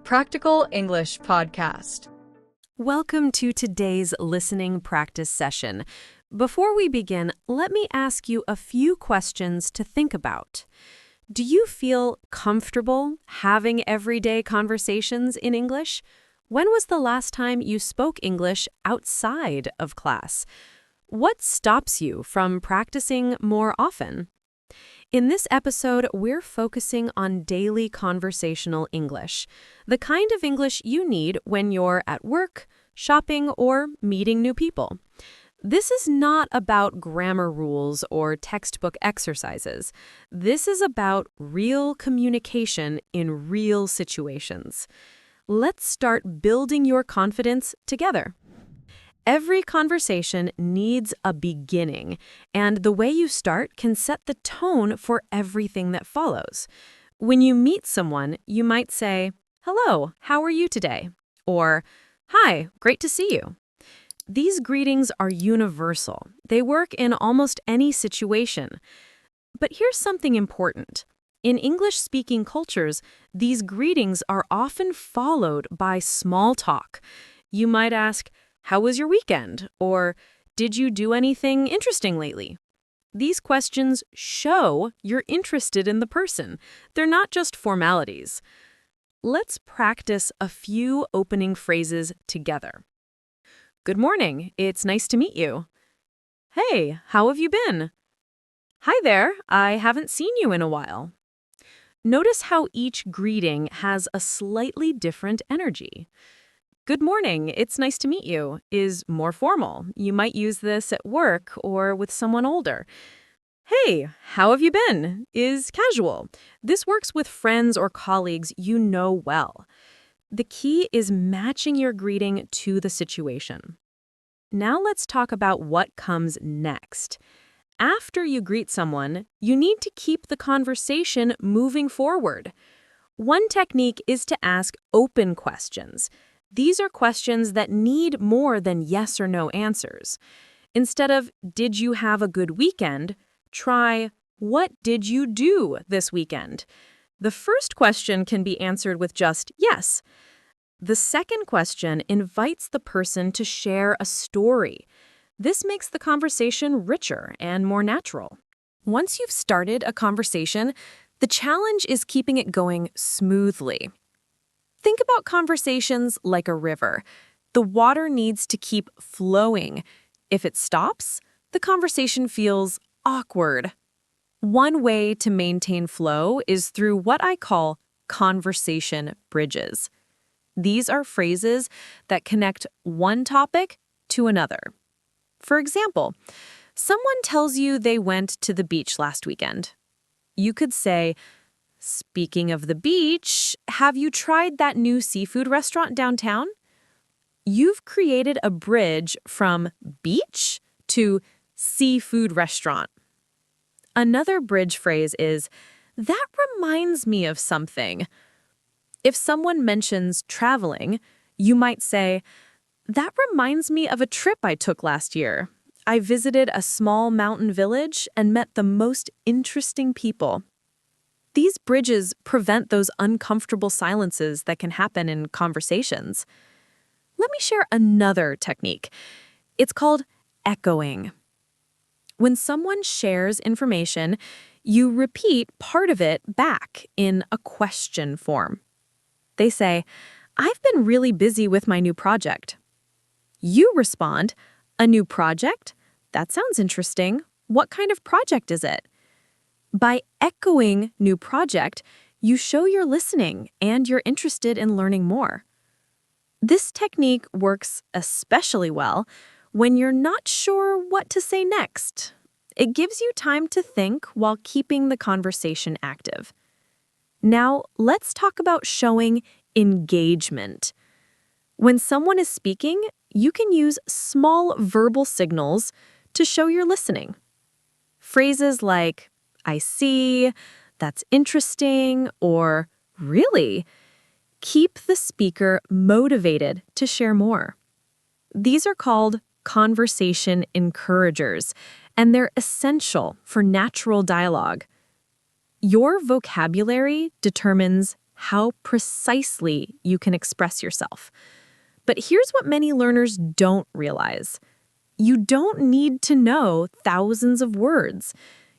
Practical English Podcast. Welcome to today's listening practice session. Before we begin, let me ask you a few questions to think about. Do you feel comfortable having everyday conversations in English? When was the last time you spoke English outside of class? What stops you from practicing more often? In this episode, we're focusing on daily conversational English, the kind of English you need when you're at work, shopping, or meeting new people. This is not about grammar rules or textbook exercises. This is about real communication in real situations. Let's start building your confidence together. Every conversation needs a beginning, and the way you start can set the tone for everything that follows. When you meet someone, you might say, "Hello, how are you today?" Or, "Hi, great to see you." These greetings are universal. They work in almost any situation. But here's something important. In English-speaking cultures, these greetings are often followed by small talk. You might ask, "How was your weekend?" Or, "Did you do anything interesting lately?" These questions show you're interested in the person. They're not just formalities. Let's practice a few opening phrases together. "Good morning. It's nice to meet you." "Hey, how have you been?" "Hi there. I haven't seen you in a while." Notice how each greeting has a slightly different energy. "Good morning, it's nice to meet you" is more formal. You might use this at work or with someone older. "Hey, how have you been?" is casual. This works with friends or colleagues you know well. The key is matching your greeting to the situation. Now let's talk about what comes next. After you greet someone, you need to keep the conversation moving forward. One technique is to ask open questions. These are questions that need more than yes or no answers. Instead of, "Did you have a good weekend?" try, "What did you do this weekend?" The first question can be answered with just yes. The second question invites the person to share a story. This makes the conversation richer and more natural. Once you've started a conversation, the challenge is keeping it going smoothly. Think about conversations like a river. The water needs to keep flowing. If it stops, the conversation feels awkward. One way to maintain flow is through what I call conversation bridges. These are phrases that connect one topic to another. For example, someone tells you they went to the beach last weekend. You could say, "Speaking of the beach, have you tried that new seafood restaurant downtown?" You've created a bridge from beach to seafood restaurant. Another bridge phrase is, "That reminds me of something." If someone mentions traveling, you might say, "That reminds me of a trip I took last year. I visited a small mountain village and met the most interesting people." These bridges prevent those uncomfortable silences that can happen in conversations. Let me share another technique. It's called echoing. When someone shares information, you repeat part of it back in a question form. They say, "I've been really busy with my new project." You respond, "A new project? That sounds interesting. What kind of project is it?" By echoing new project, you show you're listening and you're interested in learning more. This technique works especially well when you're not sure what to say next. It gives you time to think while keeping the conversation active. Now, let's talk about showing engagement. When someone is speaking, you can use small verbal signals to show you're listening. Phrases like, "I see," "That's interesting," or "Really?" keep the speaker motivated to share more. These are called conversation encouragers, and they're essential for natural dialogue. Your vocabulary determines how precisely you can express yourself. But here's what many learners don't realize. You don't need to know thousands of words.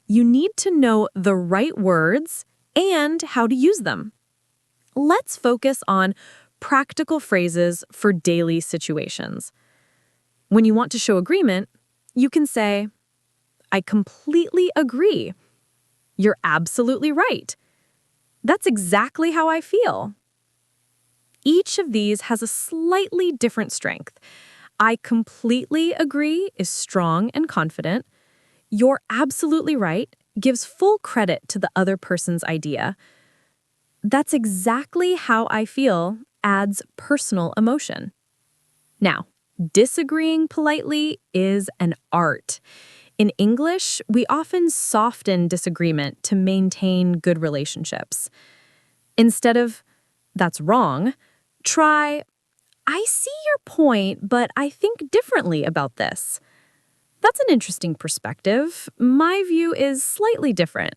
You need to know the right words and how to use them. Let's focus on practical phrases for daily situations. When you want to show agreement, you can say, "I completely agree." "You're absolutely right." "That's exactly how I feel." Each of these has a slightly different strength. "I completely agree" is strong and confident. "You're absolutely right" gives full credit to the other person's idea. "That's exactly how I feel" adds personal emotion. Now, disagreeing politely is an art. In English, we often soften disagreement to maintain good relationships. Instead of, "That's wrong," try, "I see your point, but I think differently about this." "That's an interesting perspective. My view is slightly different."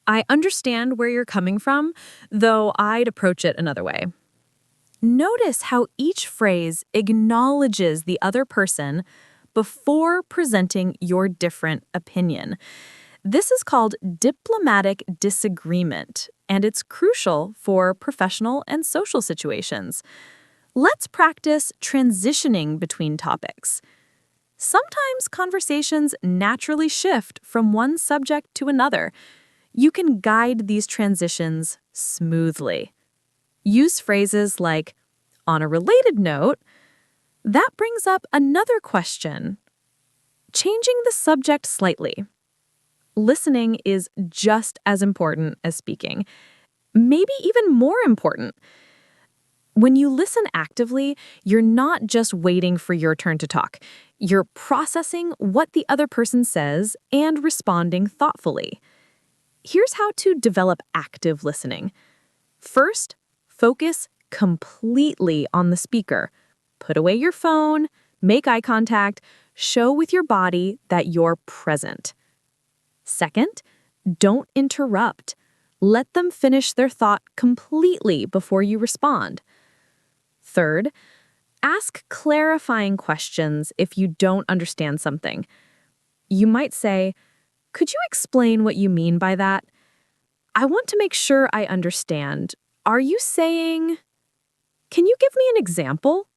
"I understand where you're coming from, though I'd approach it another way." Notice how each phrase acknowledges the other person before presenting your different opinion. This is called diplomatic disagreement, and it's crucial for professional and social situations. Let's practice transitioning between topics. Sometimes conversations naturally shift from one subject to another. You can guide these transitions smoothly. Use phrases like, "On a related note," "That brings up another question." Changing the subject slightly. Listening is just as important as speaking, maybe even more important. When you listen actively, you're not just waiting for your turn to talk. You're processing what the other person says and responding thoughtfully. Here's how to develop active listening. First, focus completely on the speaker. Put away your phone, make eye contact, show with your body that you're present. Second, don't interrupt. Let them finish their thought completely before you respond. Third, ask clarifying questions if you don't understand something. You might say, "Could you explain what you mean by that? I want to make sure I understand. Are you saying? Can you give me an example?"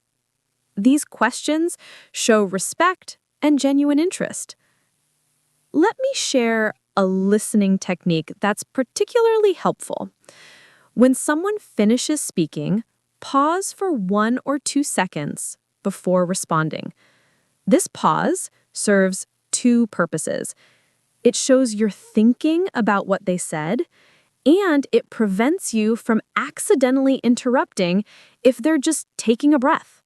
These questions show respect and genuine interest. Let me share a listening technique that's particularly helpful. When someone finishes speaking, pause for 1 or 2 seconds before responding. This pause serves two purposes. It shows you're thinking about what they said, and it prevents you from accidentally interrupting if they're just taking a breath.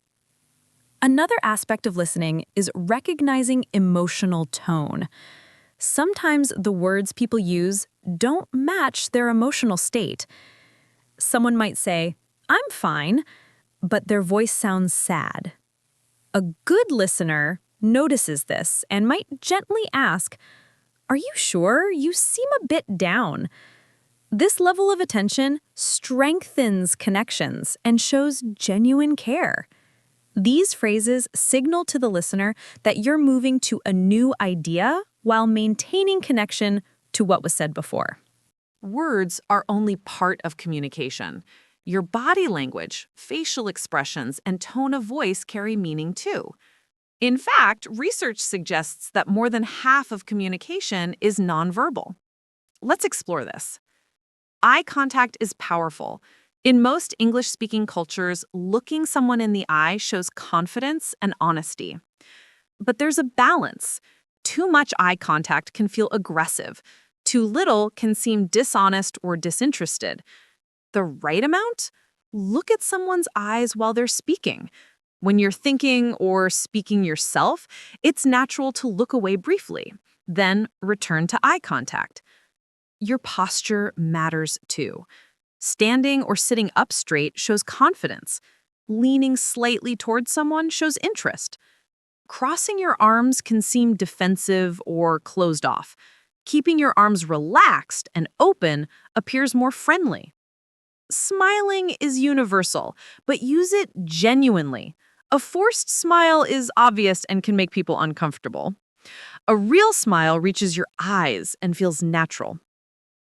Another aspect of listening is recognizing emotional tone. Sometimes the words people use don't match their emotional state. Someone might say, "I'm fine," but their voice sounds sad. A good listener notices this and might gently ask, "Are you sure? You seem a bit down." This level of attention strengthens connections and shows genuine care. These phrases signal to the listener that you're moving to a new idea while maintaining connection to what was said before. Words are only part of communication. Your body language, facial expressions, and tone of voice carry meaning too. In fact, research suggests that more than half of communication is nonverbal. Let's explore this. Eye contact is powerful. In most English-speaking cultures, looking someone in the eye shows confidence and honesty. But there's a balance. Too much eye contact can feel aggressive. Too little can seem dishonest or disinterested. The right amount? Look at someone's eyes while they're speaking. When you're thinking or speaking yourself, it's natural to look away briefly, then return to eye contact. Your posture matters too. Standing or sitting up straight shows confidence. Leaning slightly towards someone shows interest. Crossing your arms can seem defensive or closed off. Keeping your arms relaxed and open appears more friendly. Smiling is universal, but use it genuinely. A forced smile is obvious and can make people uncomfortable. A real smile reaches your eyes and feels natural.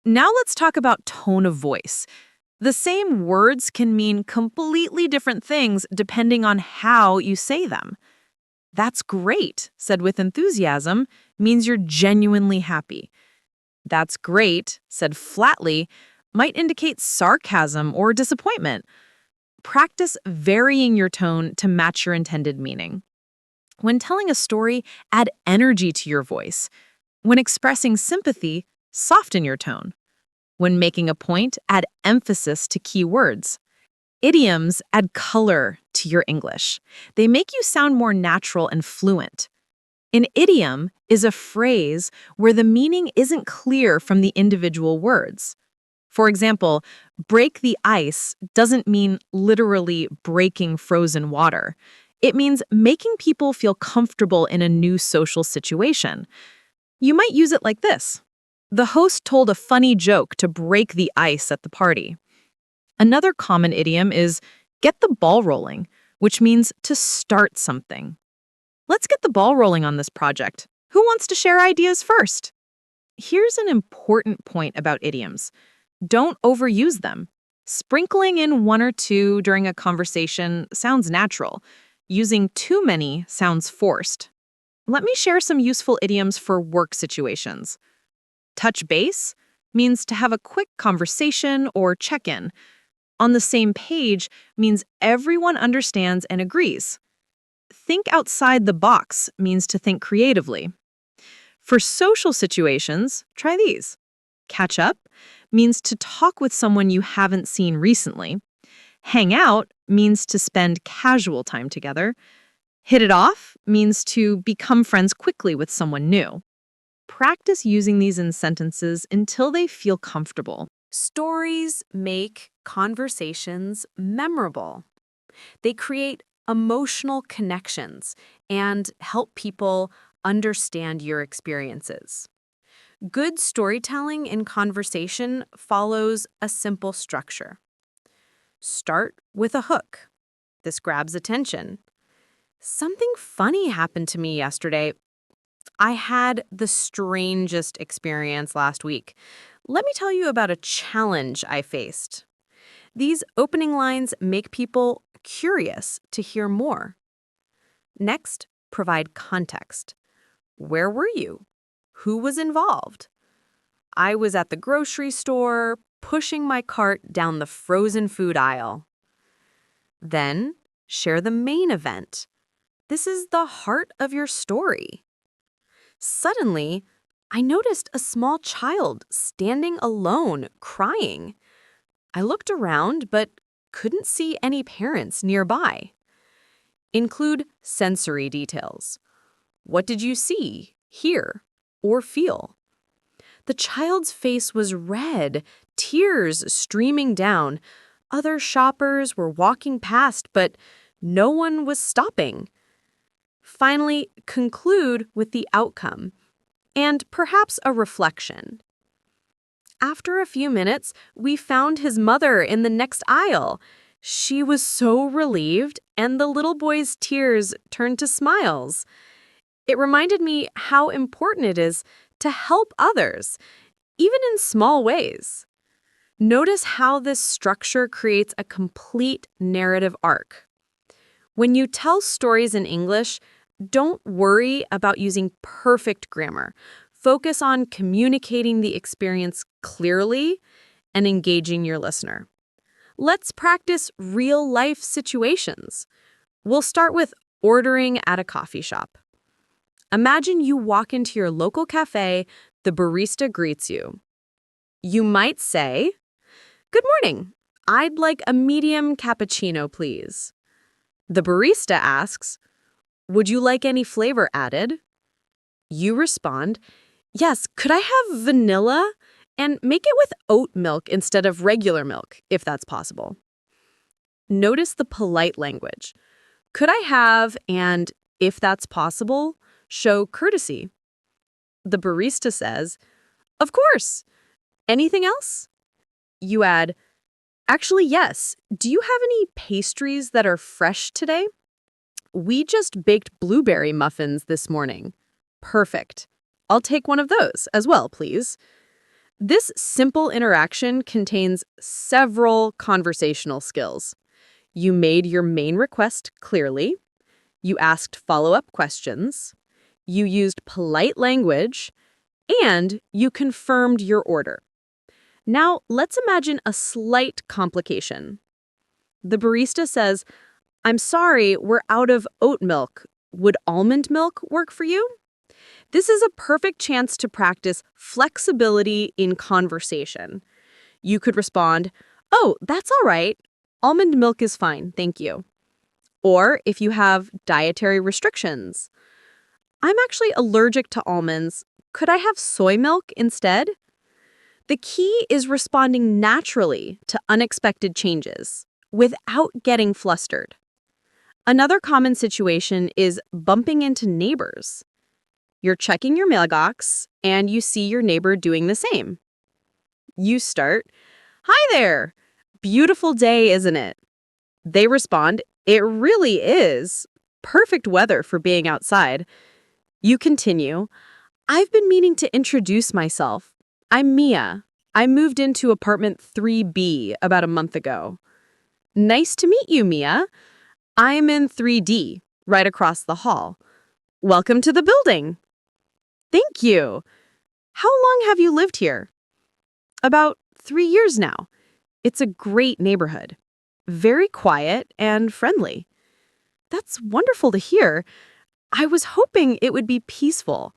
Now let's talk about tone of voice. The same words can mean completely different things depending on how you say them. That's great, said with enthusiasm, means you're genuinely happy. That's great, said flatly, might indicate sarcasm or disappointment. Practice varying your tone to match your intended meaning. When telling a story, add energy to your voice. When expressing sympathy, soften your tone. When making a point, add emphasis to key words. Idioms add color to your English. They make you sound more natural and fluent. An idiom is a phrase where the meaning isn't clear from the individual words. For example, break the ice doesn't mean literally breaking frozen water. It means making people feel comfortable in a new social situation. You might use it like this. The host told a funny joke to break the ice at the party. Another common idiom is get the ball rolling, which means to start something. Let's get the ball rolling on this project. Who wants to share ideas first? Here's an important point about idioms. Don't overuse them. Sprinkling in one or two during a conversation sounds natural. Using too many sounds forced. Let me share some useful idioms for work situations. Touch base means to have a quick conversation or check-in. On the same page means everyone understands and agrees. Think outside the box means to think creatively. For social situations, try these. Catch up means to talk with someone you haven't seen recently. Hang out means to spend casual time together. Hit it off means to become friends quickly with someone new. Practice using these in sentences until they feel comfortable. Stories make conversations memorable. They create emotional connections and help people understand your experiences. Good storytelling in conversation follows a simple structure. Start with a hook. This grabs attention. Something funny happened to me yesterday. I had the strangest experience last week. Let me tell you about a challenge I faced. These opening lines make people curious to hear more. Next, provide context. Where were you? Who was involved? I was at the grocery store, pushing my cart down the frozen food aisle. Then, share the main event. This is the heart of your story. Suddenly, I noticed a small child standing alone, crying. I looked around, but couldn't see any parents nearby. Include sensory details. What did you see, hear, or feel? The child's face was red, tears streaming down. Other shoppers were walking past, but no one was stopping. Finally, conclude with the outcome and perhaps a reflection. After a few minutes, we found his mother in the next aisle. She was so relieved, and the little boy's tears turned to smiles. It reminded me how important it is to help others, even in small ways. Notice how this structure creates a complete narrative arc. When you tell stories in English, don't worry about using perfect grammar. Focus on communicating the experience clearly and engaging your listener. Let's practice real-life situations. We'll start with ordering at a coffee shop. Imagine you walk into your local cafe, the barista greets you. You might say, "Good morning. I'd like a medium cappuccino, please." The barista asks, "Would you like any flavor added?" You respond, "Yes, could I have vanilla? And make it with oat milk instead of regular milk, if that's possible." Notice the polite language. Could I have, and if that's possible, show courtesy. The barista says, "Of course. Anything else?" You add, Actually, yes. Do you have any pastries that are fresh today? We just baked blueberry muffins this morning. Perfect. I'll take one of those as well, please. This simple interaction contains several conversational skills. You made your main request clearly. You asked follow-up questions. You used polite language. And you confirmed your order. Now, let's imagine a slight complication. The barista says, "I'm sorry, we're out of oat milk. Would almond milk work for you?" This is a perfect chance to practice flexibility in conversation. You could respond, "Oh, that's all right. Almond milk is fine, thank you." Or if you have dietary restrictions, "I'm actually allergic to almonds. Could I have soy milk instead?" The key is responding naturally to unexpected changes without getting flustered. Another common situation is bumping into neighbors. You're checking your mailbox and you see your neighbor doing the same. You start, "Hi there. Beautiful day, isn't it?" They respond, "It really is. Perfect weather for being outside." You continue, "I've been meaning to introduce myself. I'm Mia. I moved into apartment 3B about a month ago." "Nice to meet you, Mia. I'm in 3D, right across the hall. Welcome to the building." "Thank you. How long have you lived here?" "About 3 years now. It's a great neighborhood. Very quiet and friendly." "That's wonderful to hear. I was hoping it would be peaceful.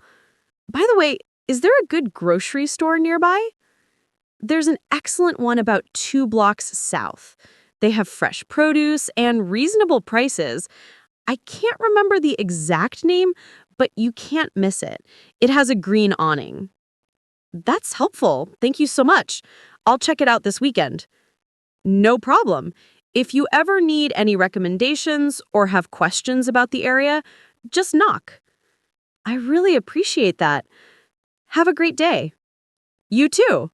By the way, is there a good grocery store nearby?" "There's an excellent one about 2 blocks south. They have fresh produce and reasonable prices. I can't remember the exact name, but you can't miss it. It has a green awning." "That's helpful. Thank you so much. I'll check it out this weekend." "No problem. If you ever need any recommendations or have questions about the area, just knock." "I really appreciate that. Have a great day." "You too."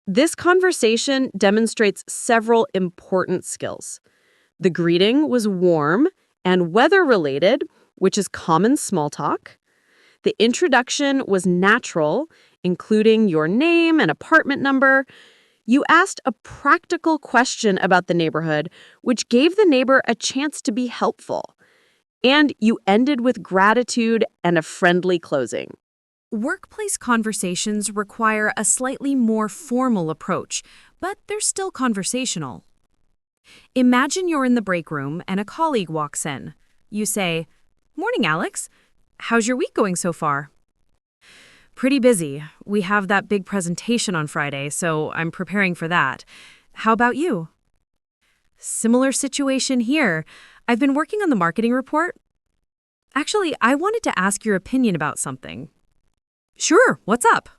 This conversation demonstrates several important skills. The greeting was warm and weather-related, which is common small talk. The introduction was natural, including your name and apartment number. You asked a practical question about the neighborhood, which gave the neighbor a chance to be helpful. And you ended with gratitude and a friendly closing. Workplace conversations require a slightly more formal approach, but they're still conversational. Imagine you're in the break room and a colleague walks in. You say, "Morning, Alex. How's your week going so far?" "Pretty busy. We have that big presentation on Friday, so I'm preparing for that. How about you?" "Similar situation here. I've been working on the marketing report. Actually, I wanted to ask your opinion about something." "Sure, what's up?"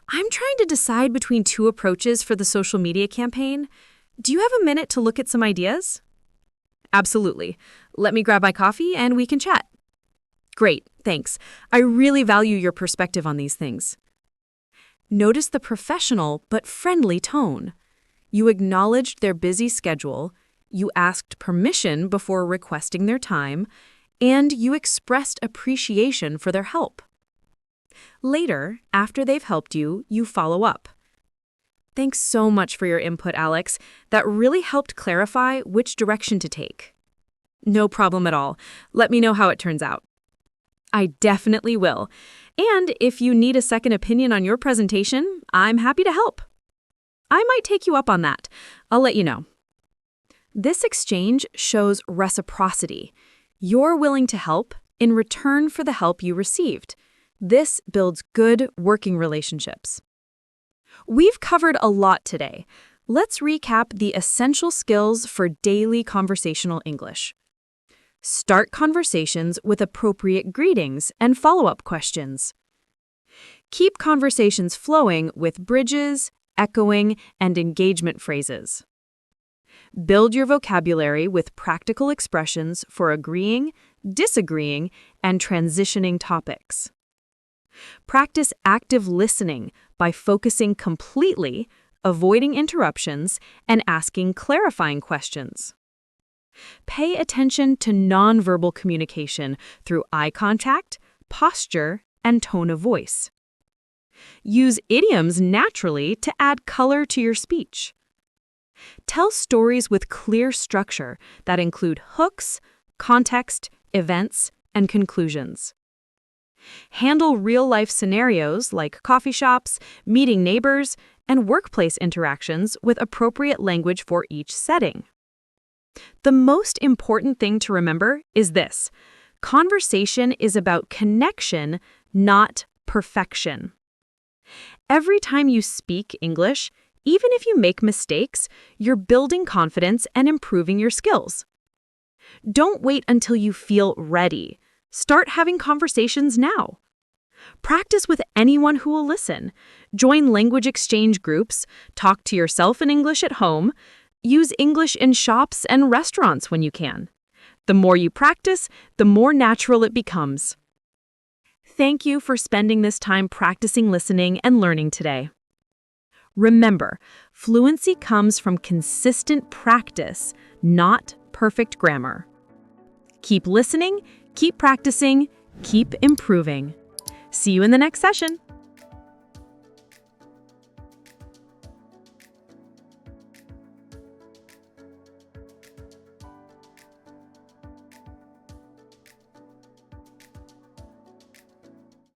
"I'm trying to decide between 2 approaches for the social media campaign. Do you have a minute to look at some ideas?" "Absolutely. Let me grab my coffee and we can chat." "Great, thanks. I really value your perspective on these things." Notice the professional but friendly tone. You acknowledged their busy schedule, you asked permission before requesting their time, and you expressed appreciation for their help. Later, after they've helped you, you follow up. "Thanks so much for your input, Alex. That really helped clarify which direction to take." "No problem at all. Let me know how it turns out." "I definitely will. And if you need a second opinion on your presentation, I'm happy to help." "I might take you up on that. I'll let you know." This exchange shows reciprocity. You're willing to help in return for the help you received. This builds good working relationships. We've covered a lot today. Let's recap the essential skills for daily conversational English. Start conversations with appropriate greetings and follow-up questions. Keep conversations flowing with bridges, echoing, and engagement phrases. Build your vocabulary with practical expressions for agreeing, disagreeing, and transitioning topics. Practice active listening by focusing completely, avoiding interruptions, and asking clarifying questions. Pay attention to nonverbal communication through eye contact, posture, and tone of voice. Use idioms naturally to add color to your speech. Tell stories with clear structure that include hooks, context, events, and conclusions. Handle real-life scenarios like coffee shops, meeting neighbors, and workplace interactions with appropriate language for each setting. The most important thing to remember is this: conversation is about connection, not perfection. Every time you speak English, even if you make mistakes, you're building confidence and improving your skills. Don't wait until you feel ready. Start having conversations now. Practice with anyone who will listen. Join language exchange groups. Talk to yourself in English at home. Use English in shops and restaurants when you can. The more you practice, the more natural it becomes. Thank you for spending this time practicing listening and learning today. Remember, fluency comes from consistent practice, not perfect grammar. Keep listening, keep practicing, keep improving. See you in the next session.